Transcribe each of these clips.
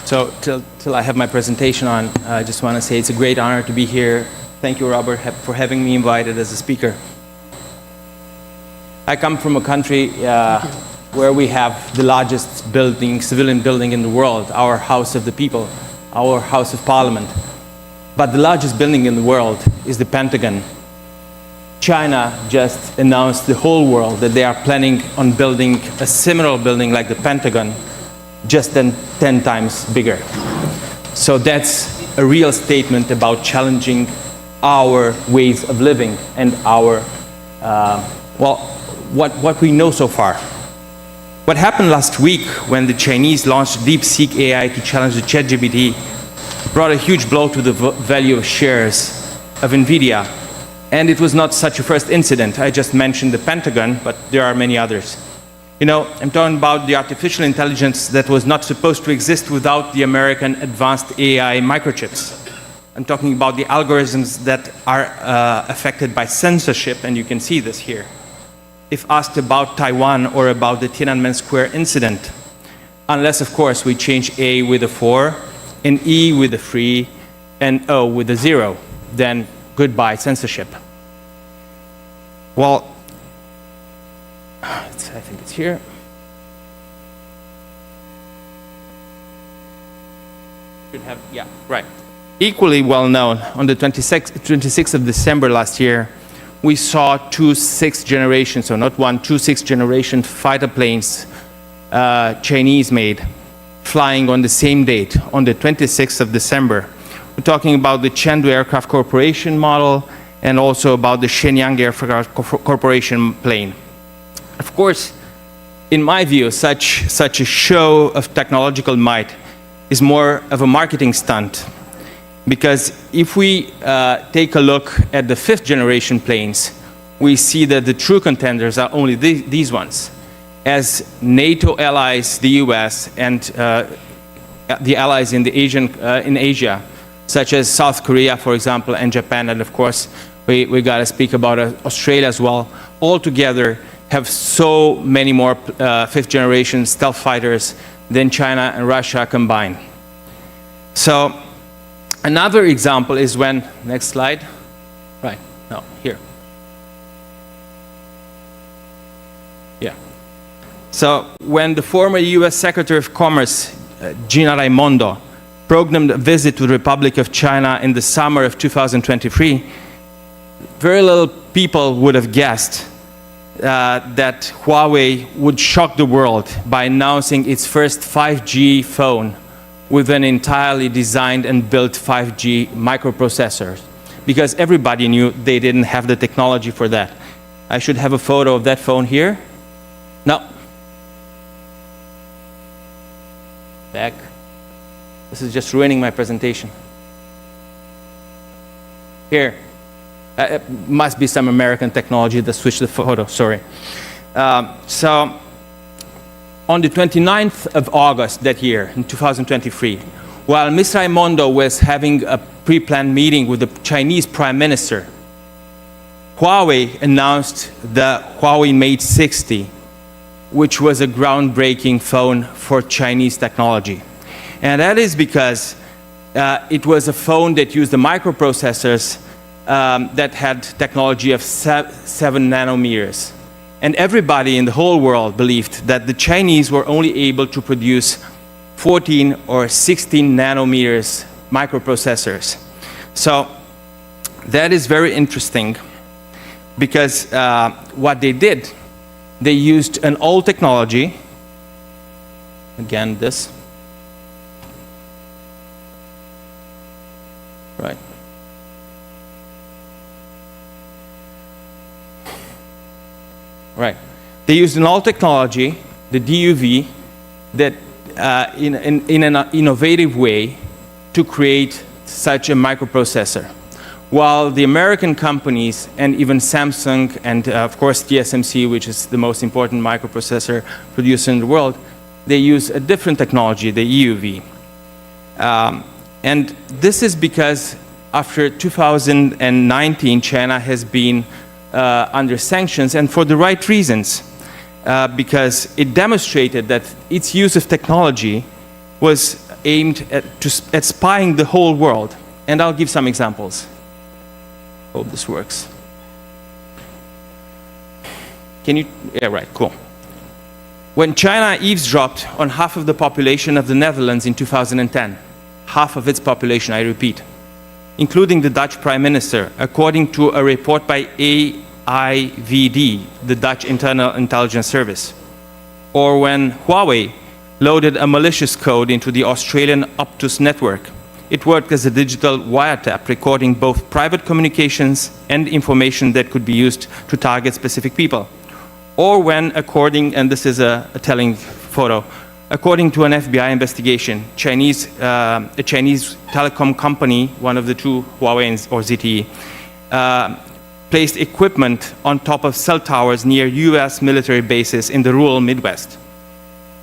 So till I have my presentation on, I just want to say it's a great honor to be here. Thank you, Robert, for having me invited as a speaker. I come from a country where we have the largest building, civilian building in the world, our House of the People, our House of Parliament. But the largest building in the world is the Pentagon. China just announced the whole world that they are planning on building a similar building like the Pentagon, just 10 times bigger. So that's a real statement about challenging our ways of living and our, what we know so far. What happened last week when the Chinese launched DeepSeek AI to challenge the ChatGPT brought a huge blow to the value of shares of NVIDIA. And it was not such a first incident. I just mentioned the Pentagon, but there are many others. You know, I'm talking about the artificial intelligence that was not supposed to exist without the American advanced AI microchips. I'm talking about the algorithms that are affected by censorship, and you can see this here. If asked about Taiwan or about the Tiananmen Square incident, unless, of course, we change A with a 4, and E with a 3, and O with a 0, then goodbye censorship. Well, I think it's here. Should have, yeah, right. Equally well known, on the 26th of December last year, we saw two sixth-generation, so not one, two sixth-generation fighter planes, Chinese-made, flying on the same date, on the 26th of December. We're talking about the Chengdu Aircraft Corporation model and also about the Shenyang Aircraft Corporation plane. Of course, in my view, such a show of technological might is more of a marketing stunt. Because if we take a look at the fifth-generation planes, we see that the true contenders are only these ones. As NATO allies, the US, and the allies in Asia, such as South Korea, for example, and Japan, and of course, we got to speak about Australia as well, all together have so many more fifth-generation stealth fighters than China and Russia combined. So another example is when, next slide, right, no, here. Yeah. So when the former US Secretary of Commerce, Gina Raimondo, programmed a visit to the Republic of China in the summer of 2023, very little people would have guessed that Huawei would shock the world by announcing its first 5G phone with an entirely designed and built 5G microprocessor, because everybody knew they didn't have the technology for that. I should have a photo of that phone here. No. Back. This is just ruining my presentation. Here. It must be some American technology that switched the photo, sorry. So, on the 29th of August that year, in 2023, while Ms. Raimondo was having a pre-planned meeting with the Chinese Prime Minister, Huawei announced the Huawei Mate 60, which was a groundbreaking phone for Chinese technology. And that is because it was a phone that used the microprocessors that had technology of 7 nanometers. And everybody in the whole world believed that the Chinese were only able to produce 14 or 16 nanometers microprocessors. So that is very interesting because what they did, they used an old technology, again this, right. Right. They used an old technology, the DUV, that in an innovative way to create such a microprocessor. While the American companies, and even Samsung, and of course TSMC, which is the most important microprocessor producer in the world, they use a different technology, the EUV. And this is because after 2019, China has been under sanctions, and for the right reasons, because it demonstrated that its use of technology was aimed at spying the whole world. And I'll give some examples. Hope this works. Can you? Yeah, right, cool. When China eavesdropped on half of the population of the Netherlands in 2010, half of its population, I repeat, including the Dutch Prime Minister, according to a report by AIVD, the Dutch Internal Intelligence Service. Or when Huawei loaded a malicious code into the Australian Optus network. It worked as a digital wiretap, recording both private communications and information that could be used to target specific people. Or when, according, and this is a telling photo, according to an FBI investigation, a Chinese telecom company, one of the two, Huawei or ZTE, placed equipment on top of cell towers near US military bases in the rural Midwest.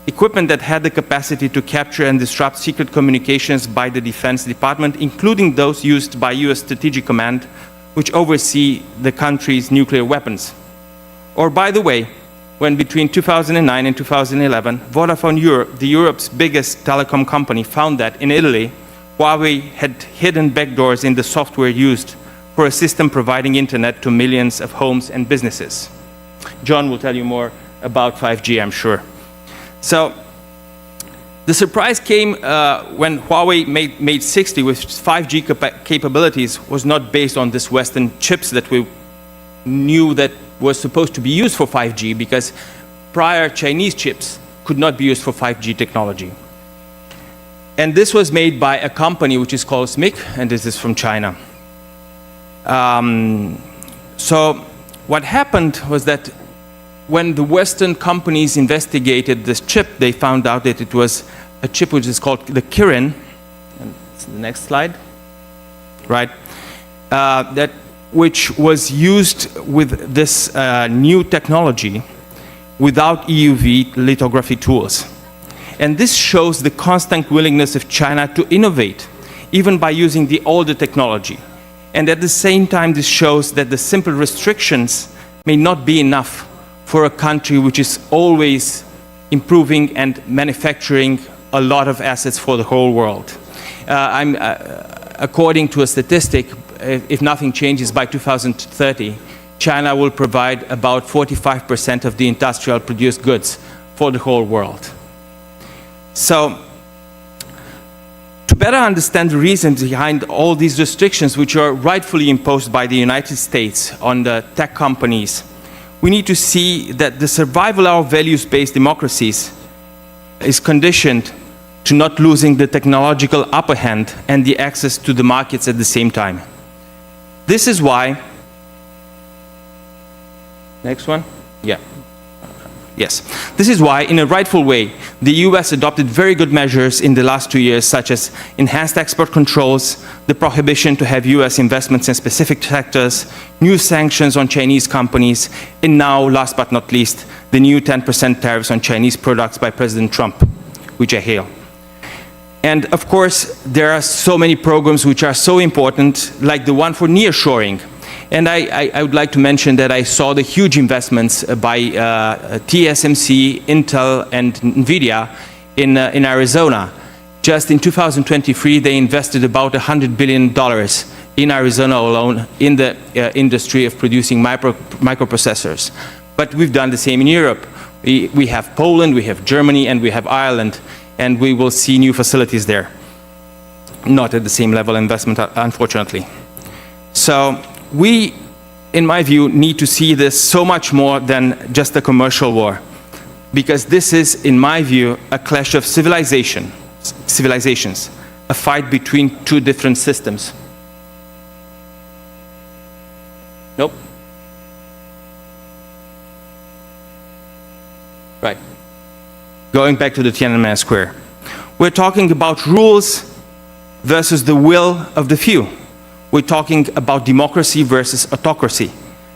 Equipment that had the capacity to capture and disrupt secret communications by the Defense Department, including those used by US Strategic Command, which oversee the country's nuclear weapons. Or, by the way, when between 2009 and 2011, Vodafone Europe, Europe's biggest telecom company, found that in Italy, Huawei had hidden backdoors in the software used for a system providing internet to millions of homes and businesses. John will tell you more about 5G, I'm sure. So the surprise came when Huawei mate 60 with 5G capabilities was not based on this Western chips that we knew that was supposed to be used for 5G, because prior Chinese chips could not be used for 5G technology. And this was made by a company which is called SMIC, and this is from China. So what happened was that when the Western companies investigated this chip, they found out that it was a chip which is called the Kirin. And the next slide, right? Which was used with this new technology without EUV lithography tools. And this shows the constant willingness of China to innovate, even by using the older technology. And at the same time, this shows that the simple restrictions may not be enough for a country which is always improving and manufacturing a lot of assets for the whole world. According to a statistic, if nothing changes by 2030, China will provide about 45% of the industrial produced goods for the whole world. So, to better understand the reasons behind all these restrictions, which are rightfully imposed by the United States on the tech companies, we need to see that the survival of values-based democracies is conditioned to not losing the technological upper hand and the access to the markets at the same time. This is why, next one, yeah. Yes. This is why, in a rightful way, the US adopted very good measures in the last 2 years, such as enhanced export controls, the prohibition to have US investments in specific sectors, new sanctions on Chinese companies, and now, last but not least, the new 10% tariffs on Chinese products by President Trump, which I hail. And of course, there are so many programs which are so important, like the one for nearshoring. And I would like to mention that I saw the huge investments by TSMC, Intel, and NVIDIA in Arizona. Just in 2023, they invested about $100 billion in Arizona alone in the industry of producing microprocessors. But we've done the same in Europe. We have Poland, we have Germany, and we have Ireland, and we will see new facilities there. Not at the same level of investment, unfortunately. So, we, in my view, need to see this so much more than just a commercial war, because this is, in my view, a clash of civilizations, a fight between two different systems. Nope. Right. Going back to the Tiananmen Square. We're talking about rules versus the will of the few. We're talking about democracy versus autocracy.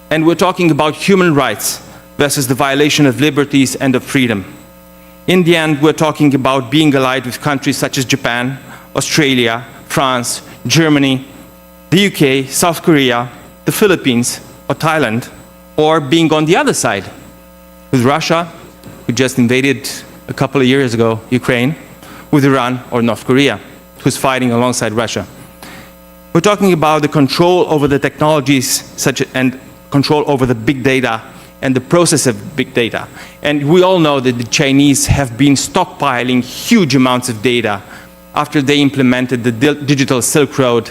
And we're talking about human rights versus the violation of liberties and of freedom. In the end, we're talking about being allied with countries such as Japan, Australia, France, Germany, the UK, South Korea, the Philippines, or Thailand, or being on the other side with Russia, who just invaded a couple of years ago Ukraine, with Iran or North Korea, who's fighting alongside Russia. We're talking about the control over the technologies and control over the big data and the process of big data. And we all know that the Chinese have been stockpiling huge amounts of data after they implemented the digital Silk Road,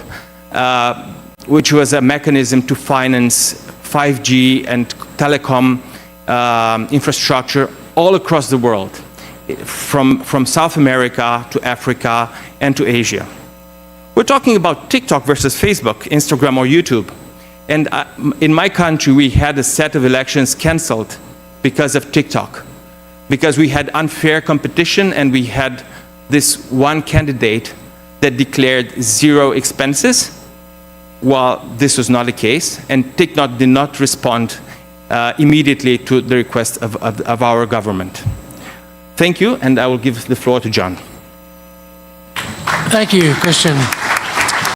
which was a mechanism to finance 5G and telecom infrastructure all across the world, from South America to Africa and to Asia. We're talking about TikTok versus Facebook, Instagram or YouTube. And in my country, we had a set of elections canceled because of TikTok, because we had unfair competition and we had this one candidate that declared 0 expenses, while this was not the case, and TikTok did not respond immediately to the request of our government. Thank you, and I will give the floor to John. Thank you, Christian.